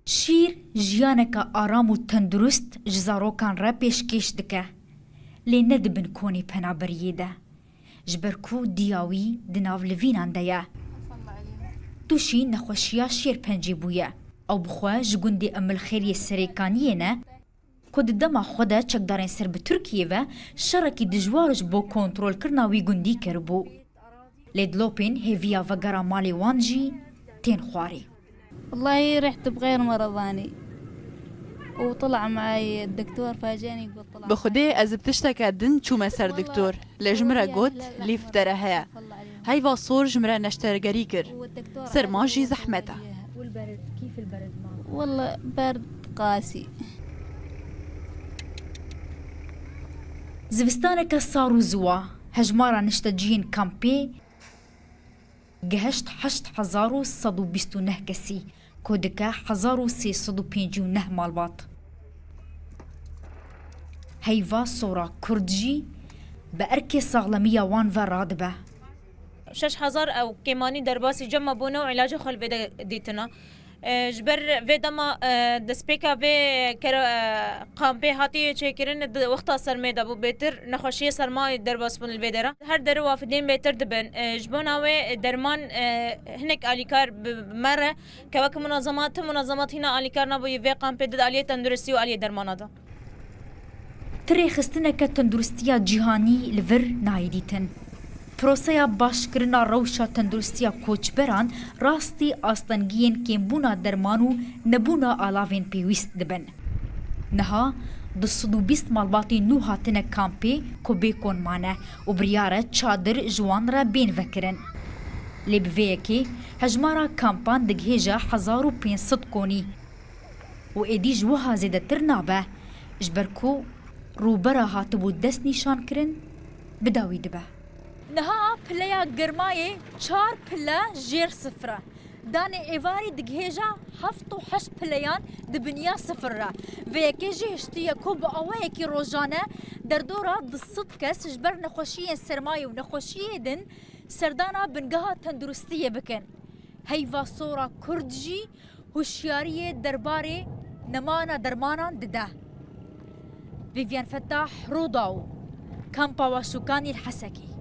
شیر جیانکا آرام و تندرست جزاروکان را پیشکش دکه لی ندبن کونی پنابریه ده جبرکو دیاوی دناو لوینان ده دوشی نخوشیا شیر پنجی بویه او بخواه جگوندی امل خیری سریکانیه نه کد دما خوده چکدارین سر به ترکیه و شرکی دجوارش بو کنترول کرناوی گوندی کربو لی دلوپین هیویا و گرامالی وانجی تین خواری والله رحت بغير مرضاني وطلع معي الدكتور فاجاني يقول طلع بخدي از بتشتكى دن شو مسر دكتور لجمرة قوت ليف درها هاي واصور جمرة نشترقري كر سر ماجي زحمتها. والبرد كيف البرد معك؟ والله برد قاسي. زوستانك صاروا زوا هجمارا نشتجين كامبي گهشت 8129 کسی کودکه 1359 مالبات هیوا سورا کردجی به ارک ساغلمیه وان و رادبه 6000 او كيماني درباسي جمع بونا وعلاج خل بدا ديتنا جبر في دما دسبيكا في قامبي هاتي تشيكرين وقت سرميدا بو بيتر نخوشي سرما درباس بون الفيدرا هر در وافدين بيتر دبن جبوناوي درمان هناك اليكار مره كواك منظمات هنا اليكار نبو في قامبي دد عليه تندرسي وعليه درمانا دا تري خستنك تندرستيا جهاني لفر نايديتن پروسیا باشکرنا روشا تندرستیا کوچبران راستی آستانگین کمبونا درمانو نبونا آلاوین پیوست دبن. نها 220 مالباتی نو هاتنه کامپی کو بیکون مانه و بریاره چادر جوان را بین وکرن. لبویه که هجمارا کامپان دگهیجا 1500 کونی و ایدیج وها زیده تر نابه جبرکو روبرا هاتبو دست نشان کرن بداوی دبه. نها پلیا گرمایه 4 پلا جیر صفره دانه ایواری دگهیجا 7 و 8 پلیان دبنیا صفر را و یکی جهشتیه کو با اوه یکی روزانه در دورا دست کس جبر نخوشی سرمایه و نخوشی دن سردانا بنگاه تندرستیه بکن هیوا سورا کردجی هوشیاری درباره نمانا درمانان دده ویویان فتاح روداو کامپا واشوکانی الحسکی